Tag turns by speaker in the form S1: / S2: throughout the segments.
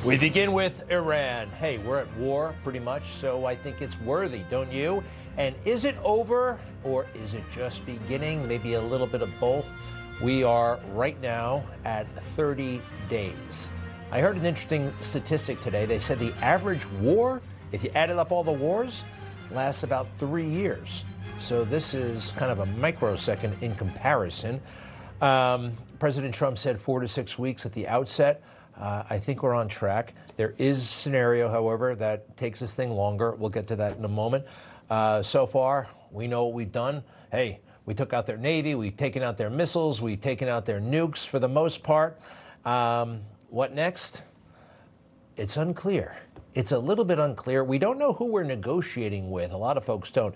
S1: We begin with Iran. Hey, we're at war pretty much, so I think it's worthy, don't you? And is it over or is it just beginning? Maybe a little bit of both. We are right now at 30 days. I heard an interesting statistic today. They said the average war, if you added up all the wars, lasts about 3 years. So this is kind of a microsecond in comparison. President Trump said 4 to 6 weeks at the outset. I think we're on track. There is a scenario, however, that takes this thing longer. We'll get to that in a moment. So far, we know what we've done. Hey, we took out their Navy. We've taken out their missiles. We've taken out their nukes for the most part. What next? It's unclear. It's a little bit unclear. We don't know who we're negotiating with. A lot of folks don't.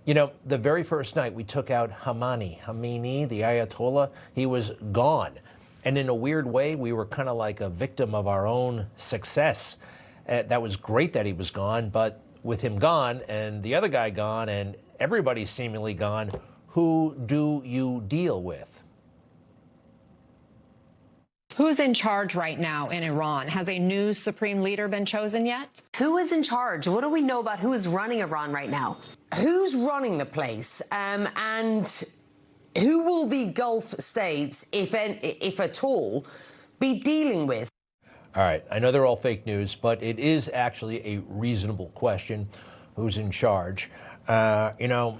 S1: You know, the very first night we took out Khamenei, the Ayatollah, he was gone. And in a weird way, we were kind of like a victim of our own success. That was great that he was gone, but with him gone and the other guy gone and everybody seemingly gone, who do you deal with?
S2: Who's in charge right now in Iran? Has a new supreme leader been chosen yet?
S3: Who is in charge? What do we know about who is running Iran right now? Who's running the place? And who will the Gulf states, if at all, be dealing with?
S1: All right, I know they're all fake news, but it is actually a reasonable question. Who's in charge? You know,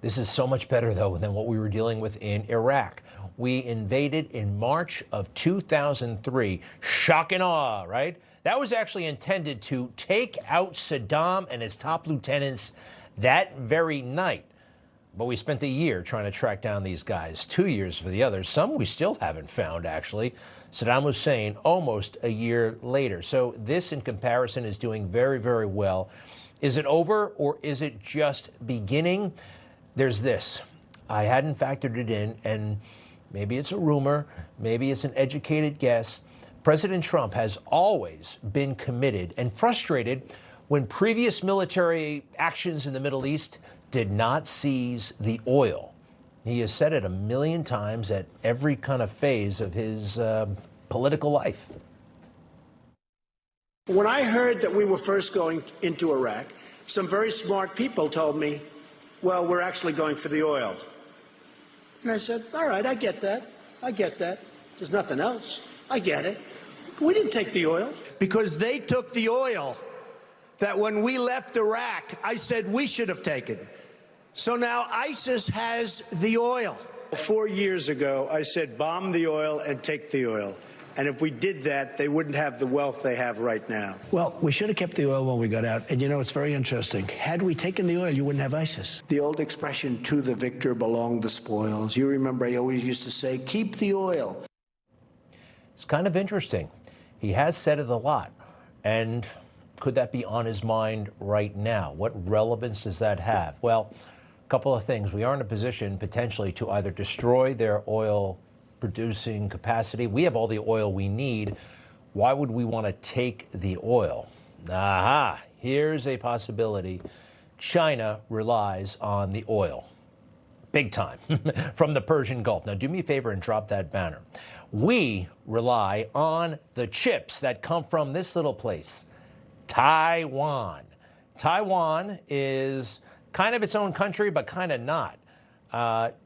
S1: this is so much better, though, than what we were dealing with in Iraq. We invaded in March of 2003. Shock and awe, right? That was actually intended to take out Saddam and his top lieutenants that very night. But we spent a year trying to track down these guys, 2 years for the others. Some we still haven't found, actually. Saddam Hussein, almost a year later. So this, in comparison, is doing very, very well. Is it over or is it just beginning? There's this. I hadn't factored it in, and maybe it's a rumor, maybe it's an educated guess. President Trump has always been committed and frustrated when previous military actions in the Middle East did not seize the oil. He has said it 1,000,000 times at every kind of phase of his political life.
S4: When I heard that we were first going into Iraq, some very smart people told me, well, we're actually going for the oil. And I said, all right, I get that. I get that. There's nothing else. I get it. We didn't take the oil. Because they took the oil that when we left Iraq, I said we should have taken. So now ISIS has the oil. 4 years ago, I said bomb the oil and take the oil. And if we did that, they wouldn't have the wealth they have right now.
S5: Well, we should have kept the oil when we got out. And, you know, it's very interesting. Had we taken the oil, you wouldn't have ISIS.
S4: The old expression, to the victor belong the spoils. You remember I always used to say, keep the oil.
S1: It's kind of interesting. He has said it a lot. And could that be on his mind right now? What relevance does that have? Well, a couple of things. We are in a position potentially to either destroy their oil producing capacity. We have all the oil we need. Why would we want to take the oil? Aha, here's a possibility. China relies on the oil. Big time. From the Persian Gulf. Now do me a favor and drop that banner. We rely on the chips that come from this little place, Taiwan. Taiwan is kind of its own country, but kind of not.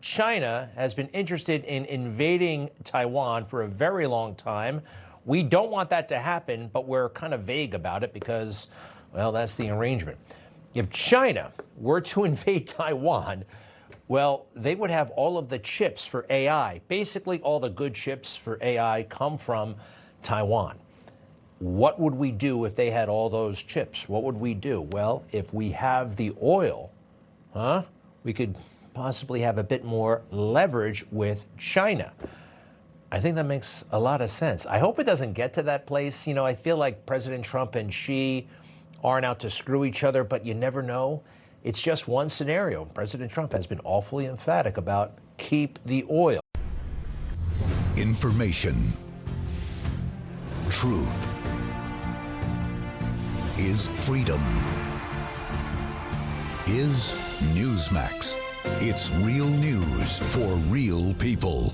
S1: China has been interested in invading Taiwan for a very long time. We don't want that to happen, but we're kind of vague about it because, well, that's the arrangement. If China were to invade Taiwan, well, they would have all of the chips for AI. Basically, all the good chips for AI come from Taiwan. What would we do if they had all those chips? What would we do? Well, if we have the oil, we could possibly have a bit more leverage with China. I think that makes a lot of sense. I hope it doesn't get to that place. You know, I feel like President Trump and Xi aren't out to screw each other, but you never know. It's just one scenario. President Trump has been awfully emphatic about keep the oil.
S6: Information. Truth. Is freedom. Is Newsmax. It's real news for real people.